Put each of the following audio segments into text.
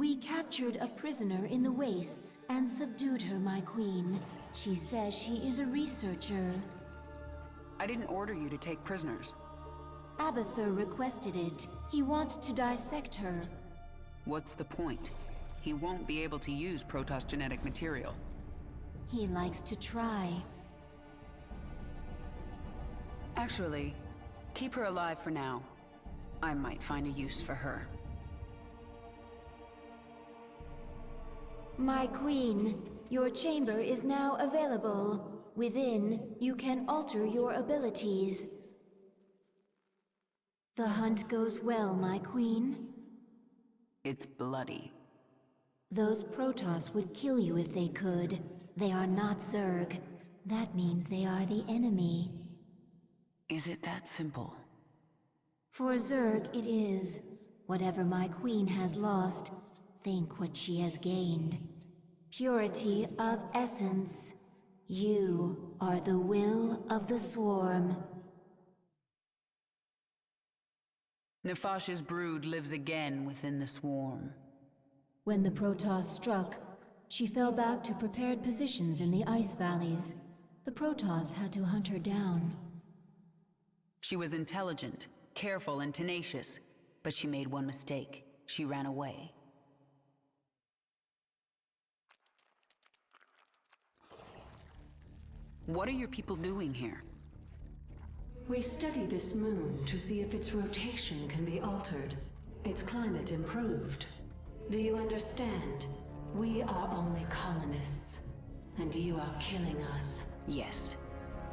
We captured a prisoner in the wastes and subdued her, my queen. She says she is a researcher. I didn't order you to take prisoners. Abathur requested it. He wants to dissect her. What's the point? He won't be able to use Protoss genetic material. He likes to try. Actually, keep her alive for now. I might find a use for her. My queen, your chamber is now available. Within, you can alter your abilities. The hunt goes well, my queen. It's bloody. Those Protoss would kill you if they could. They are not Zerg. That means they are the enemy. Is it that simple? For Zerg, it is. Whatever my queen has lost, think what she has gained. Purity of essence. You are the will of the swarm. Nefash's brood lives again within the swarm. When the Protoss struck, she fell back to prepared positions in the ice valleys. The Protoss had to hunt her down. She was intelligent, careful, and tenacious, but she made one mistake. She ran away. What are your people doing here? We study this moon to see if its rotation can be altered, its climate improved. Do you understand? We are only colonists, and you are killing us. Yes.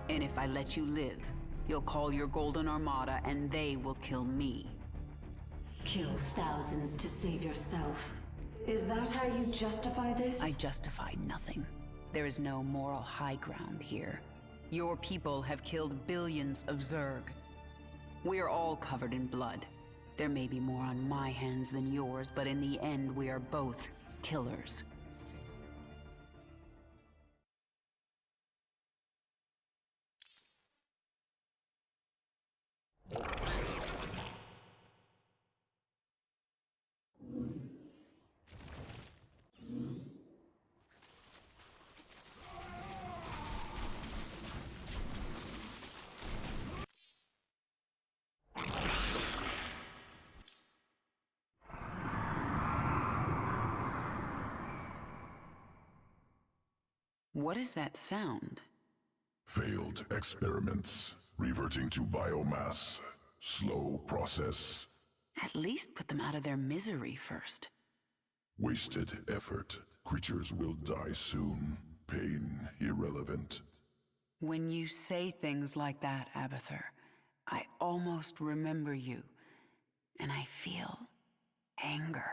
And if I let you live, you'll call your Golden Armada and they will kill me. Kill thousands to save yourself. Is that how you justify this? I justify nothing. There is no moral high ground here. Your people have killed billions of Zerg. We are all covered in blood. There may be more on my hands than yours, but in the end we are both killers. What is that sound? Failed experiments. Reverting to biomass. Slow process. At least put them out of their misery first. Wasted effort. Creatures will die soon. Pain irrelevant. When you say things like that, Abathur, I almost remember you, and I feel anger.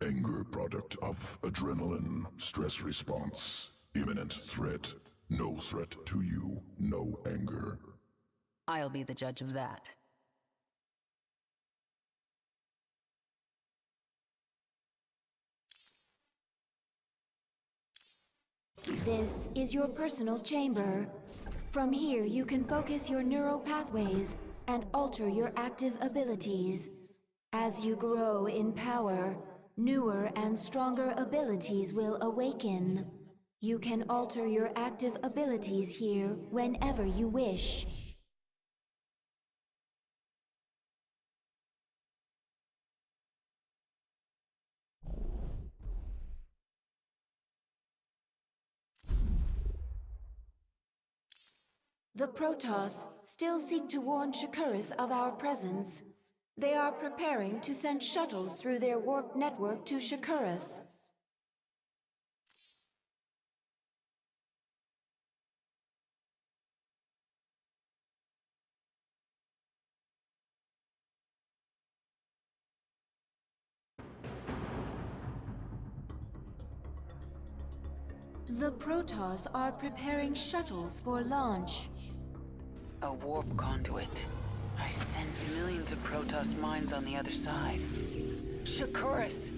Anger product of adrenaline, stress response, imminent threat. No threat to you, no anger. I'll be the judge of that. This is your personal chamber. From here, you can focus your neural pathways and alter your active abilities. As you grow in power, newer and stronger abilities will awaken. You can alter your active abilities here whenever you wish. The Protoss still seek to warn Shakuras of our presence. They are preparing to send shuttles through their warp network to Shakuras. The Protoss are preparing shuttles for launch. A warp conduit. I sense millions of Protoss mines on the other side. Shakuras!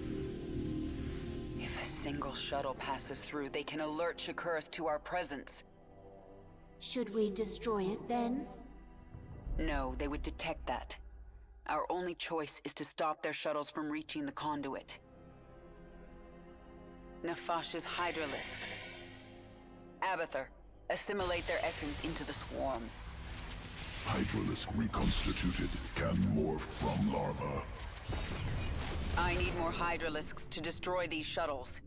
If a single shuttle passes through, they can alert Shakuras to our presence. Should we destroy it then? No, they would detect that. Our only choice is to stop their shuttles from reaching the conduit. Nefash's hydralisks. Abathur, assimilate their essence into the swarm. Hydralisk reconstituted can morph from larva. I need more hydralisks to destroy these shuttles.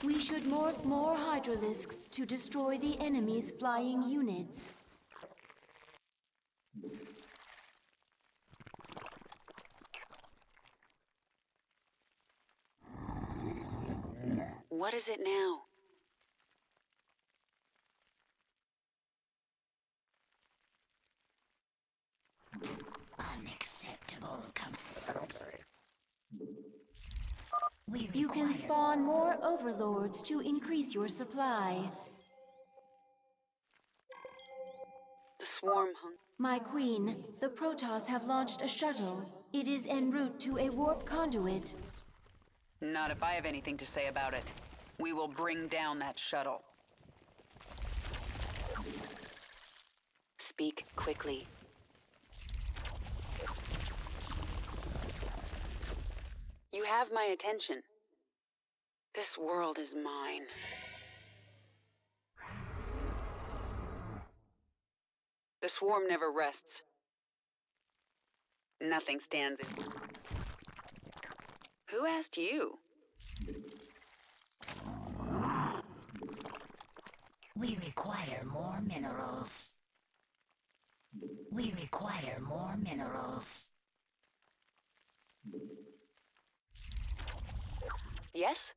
We should morph more hydralisks to destroy the enemy's flying units. What is it now? Unacceptable. You can spawn more overlords to increase your supply. The swarm My queen, the Protoss have launched a shuttle. It is en route to a warp conduit. Not if I have anything to say about it. We will bring down that shuttle. Speak quickly. You have my attention. This world is mine. The swarm never rests. Nothing stands in. Who asked you? We require more minerals. We require more minerals. Yes?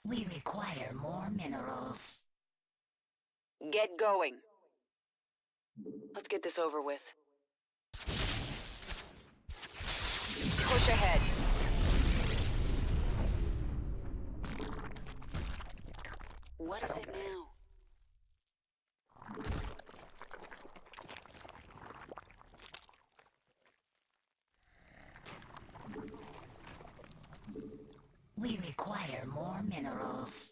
We require more minerals. Get going. Let's get this over with. Push ahead. What is it now? We require more minerals.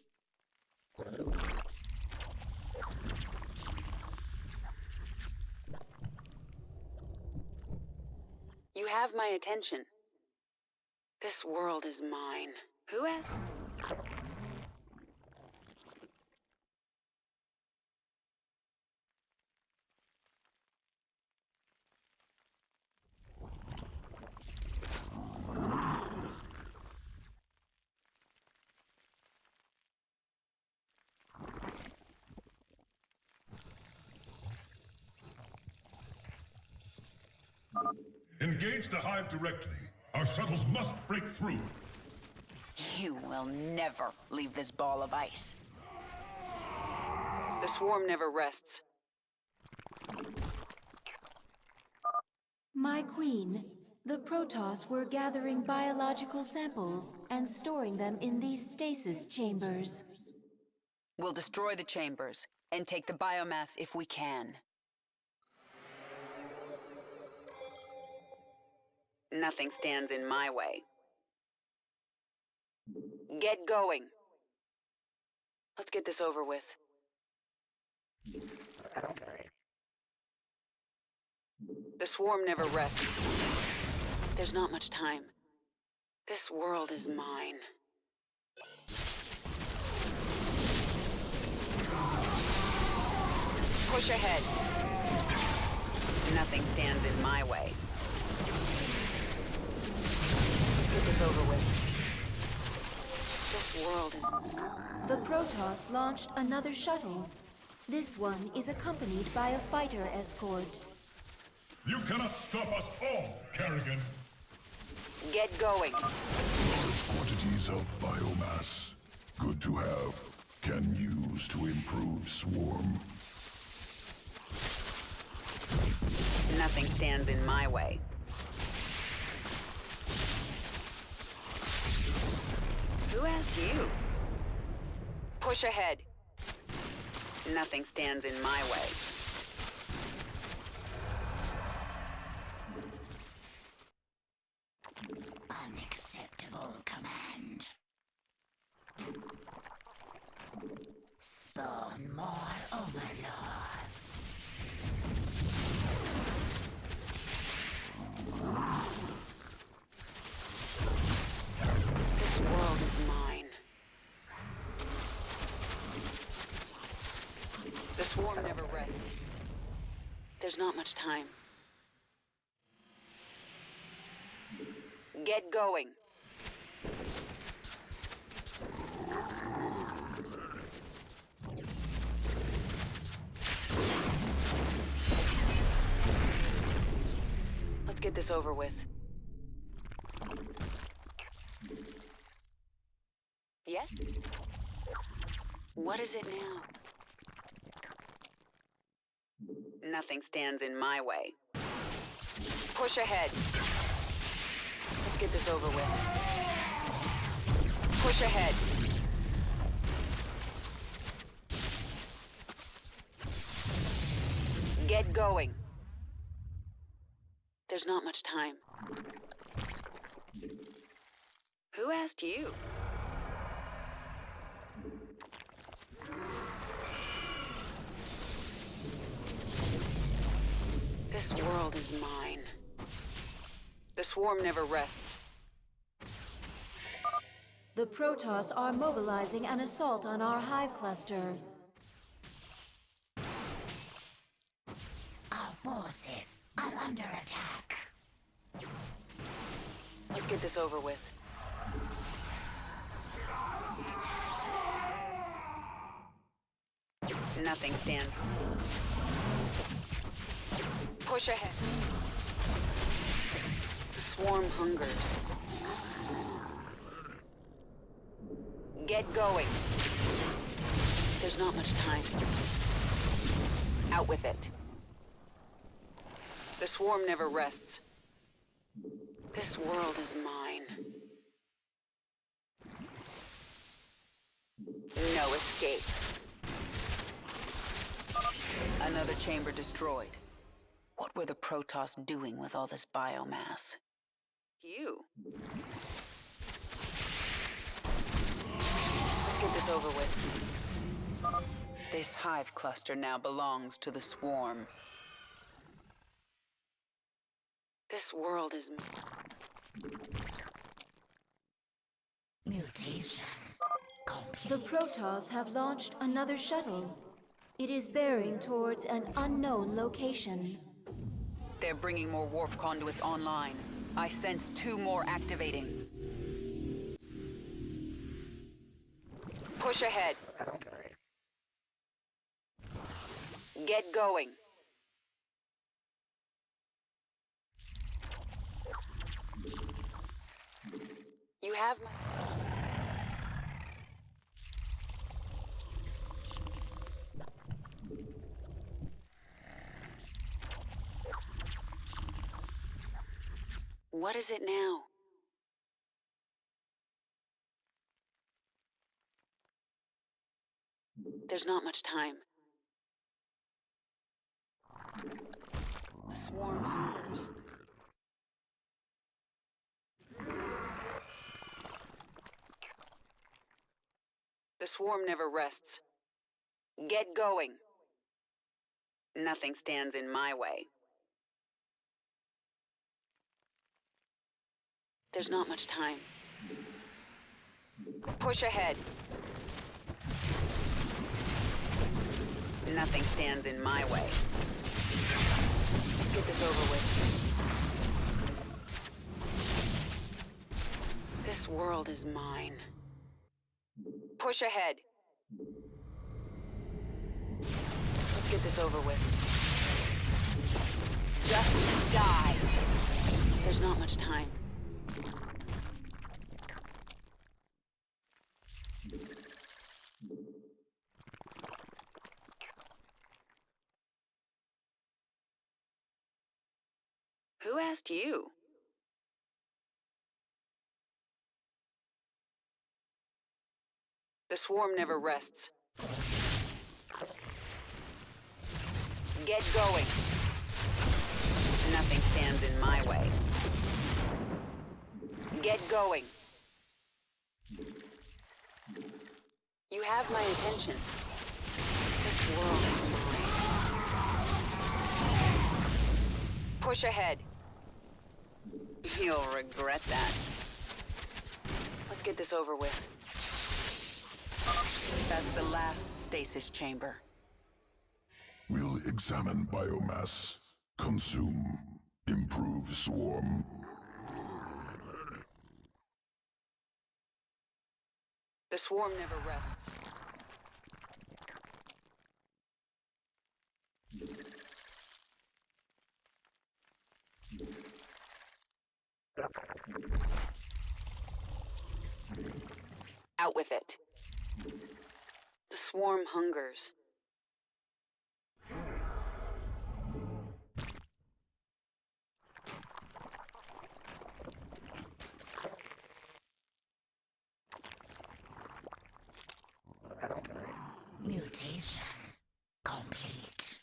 You have my attention. This world is mine. Who asked? Engage the hive directly. Our shuttles must break through. You will never leave this ball of ice. The swarm never rests. My queen, the Protoss were gathering biological samples and storing them in these stasis chambers. We'll destroy the chambers and take the biomass if we can. Nothing stands in my way. Get going. Let's get this over with. The swarm never rests. There's not much time. This world is mine. Push ahead. Nothing stands in my way. Get this over with. This world is mine. The Protoss launched another shuttle. This one is accompanied by a fighter escort. You cannot stop us all, Kerrigan. Get going. Large quantities of biomass. Good to have. Can use to improve swarm. Nothing stands in my way. Who asked you? Push ahead. Nothing stands in my way. Unacceptable command. Spawn more overlords. This world is mine. The swarm never rests. There's not much time. Get going. Let's get this over with. Yes? What is it now? Nothing stands in my way. Push ahead. Let's get this over with. Push ahead. Get going. There's not much time. Who asked you? This world is mine. The swarm never rests. The Protoss are mobilizing an assault on our hive cluster. Our forces are under attack. Let's get this over with. Nothing stands. Push ahead. The swarm hungers. Get going. There's not much time. Out with it. The swarm never rests. This world is mine. No escape. Another chamber destroyed. What were the Protoss doing with all this biomass? You. Let's get this over with. This hive cluster now belongs to the swarm. This world is... Mutation complete. The Protoss have launched another shuttle. It is bearing towards an unknown location. They're bringing more warp conduits online. I sense 2 more activating. Push ahead. Get going. You have my... What is it now? There's not much time. The swarm hungers. The swarm never rests. Get going. Nothing stands in my way. There's not much time. Push ahead. Nothing stands in my way. Let's get this over with. This world is mine. Push ahead. Let's get this over with. Just die. There's not much time. Who asked you? The swarm never rests. Get going. Nothing stands in my way. Get going. You have my attention. This world is mine. Push ahead. You'll regret that. Let's get this over with. That's the last stasis chamber. We'll examine biomass. Consume. Improve swarm. The swarm never rests. Out with it. The swarm hungers. Mutation complete.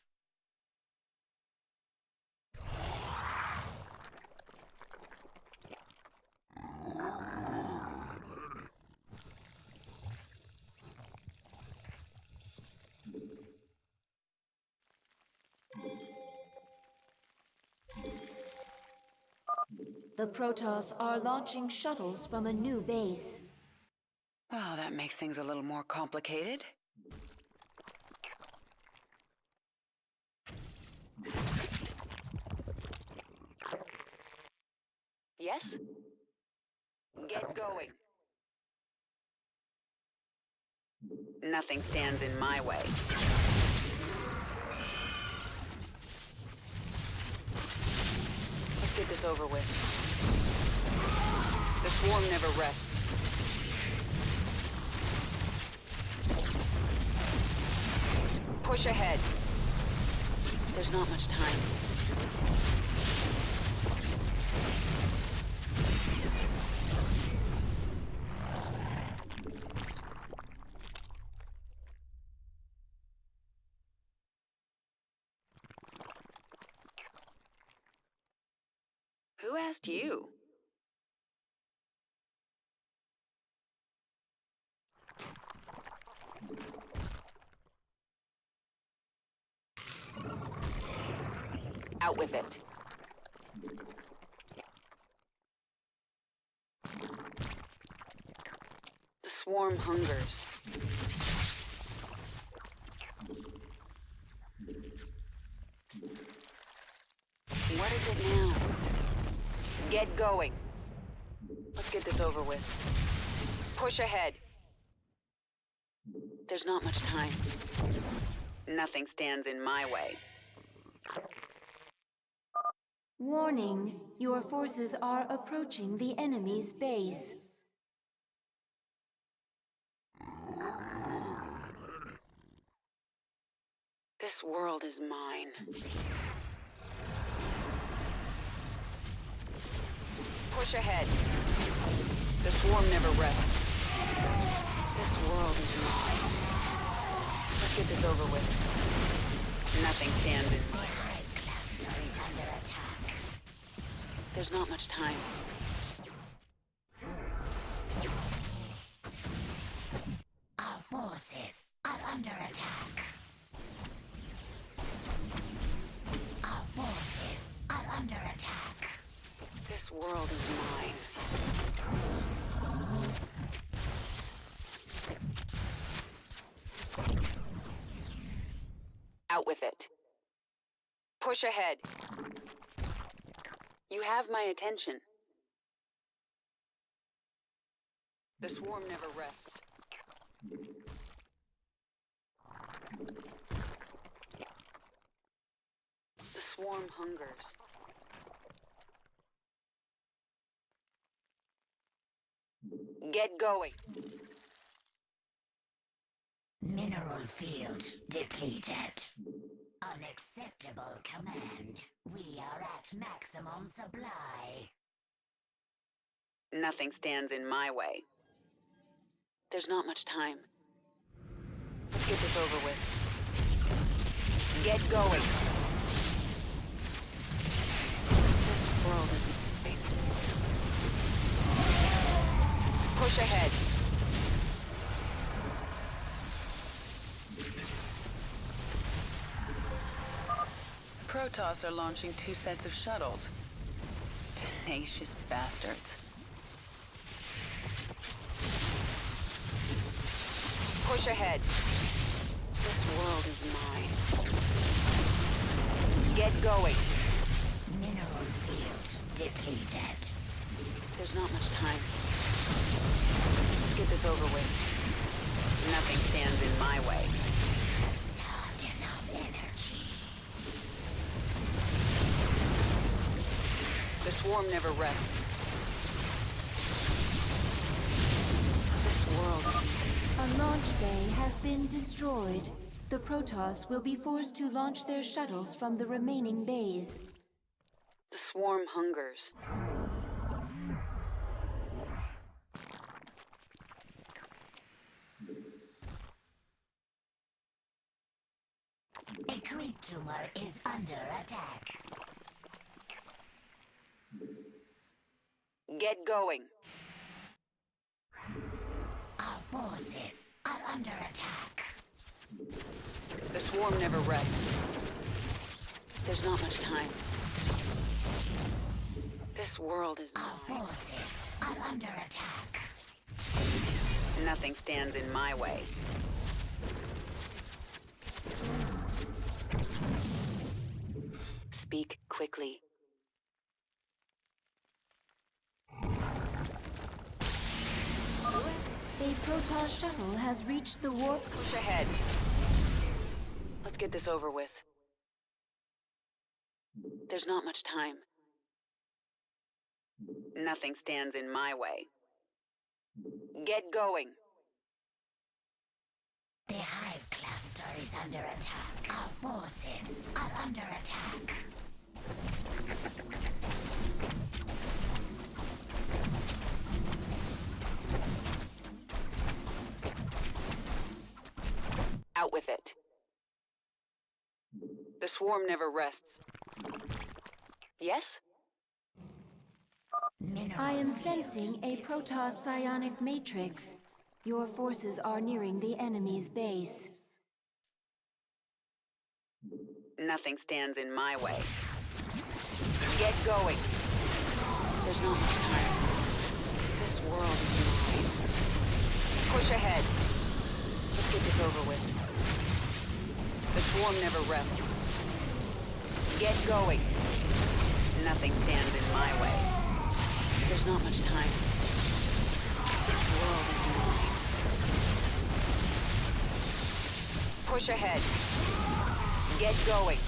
The Protoss are launching shuttles from a new base. Well, that makes things a little more complicated. Yes? Get going. Nothing stands in my way. Let's get this over with. The swarm never rests. Push ahead. There's not much time. Who asked you? Out with it. The swarm hungers. What is it now? Get going. Let's get this over with. Push ahead. There's not much time. Nothing stands in my way. Warning, your forces are approaching the enemy's base. This world is mine. Push ahead. The swarm never rests. This world is mine. Let's get this over with. Nothing stands in my way. Cluster is under attack. There's not much time. Our forces are under attack. Our forces are under attack. This world is mine. Out with it. Push ahead. You have my attention. The swarm never rests. The swarm hungers. Get going. Mineral field depleted. Unacceptable command. We are at maximum supply. Nothing stands in my way. There's not much time. Let's get this over with. Get going. This world is mine. Push ahead. Protoss are launching 2 sets of shuttles. Tenacious bastards. Push ahead. This world is mine. Get going. Mineral field depleted. There's not much time. Let's get this over with. Nothing stands in my way. Not enough energy. The swarm never rests. This world is... A launch bay has been destroyed. The Protoss will be forced to launch their shuttles from the remaining bays. The swarm hungers. A creep tumor is under attack. Get going. Our forces are under attack. The swarm never rests. There's not much time. This world is Our mine. forces are under attack. Nothing stands in my way. Speak quickly. A Protoss shuttle has reached the warp. Push ahead. Let's get this over with. There's not much time. Nothing stands in my way. Get going. The hive cluster is under attack. Our forces are under attack. Out with it. The swarm never rests. Yes? I am sensing a Protoss psionic matrix. Your forces are nearing the enemy's base. Nothing stands in my way. Get going. There's not much time. This world is mine. Push ahead. Let's get this over with. The swarm never rests. Get going. Nothing stands in my way. There's not much time. This world is mine. Push ahead. Get going.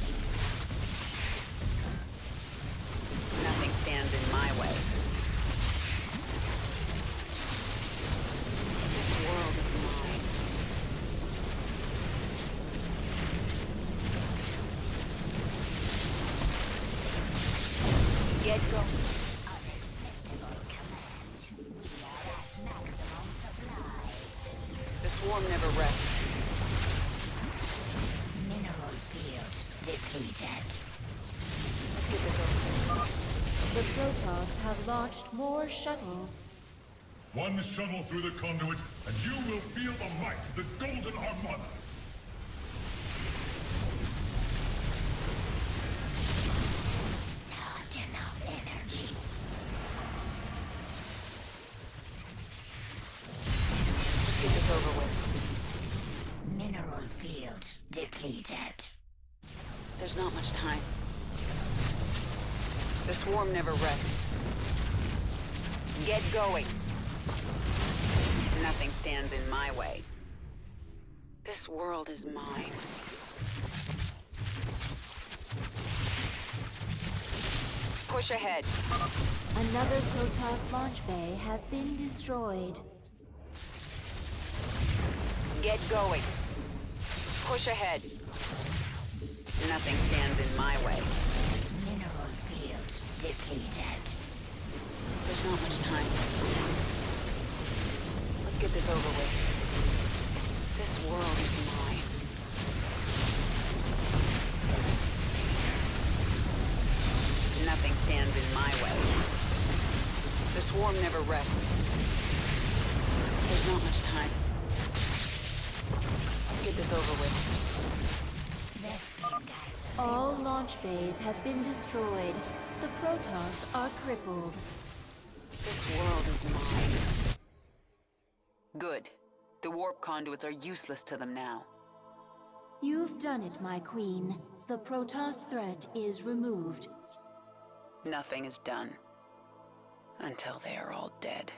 Nothing stands in my way. This world is mine. Get going. Unacceptable command. We are at maximum supply. The swarm never rests. Mineral field depleted. Let's get this over with. The Protoss have launched more shuttles. One shuttle through the conduit, and you will feel the might of the Golden Armada. Not enough energy. Let's get this over with. Mineral field depleted. There's not much time. The swarm never rests. Get going. Nothing stands in my way. This world is mine. Push ahead. Another Protoss launch bay has been destroyed. Get going. Push ahead. Nothing stands in my way. Mineral field not much time. Let's get this over with. This world is mine. Nothing stands in my way. The swarm never rests. There's not much time. Let's get this over with. All launch bays have been destroyed. The Protoss are crippled. This world is mine. Good. The warp conduits are useless to them now. You've done it, my queen. The Protoss threat is removed. Nothing is done. Until they are all dead.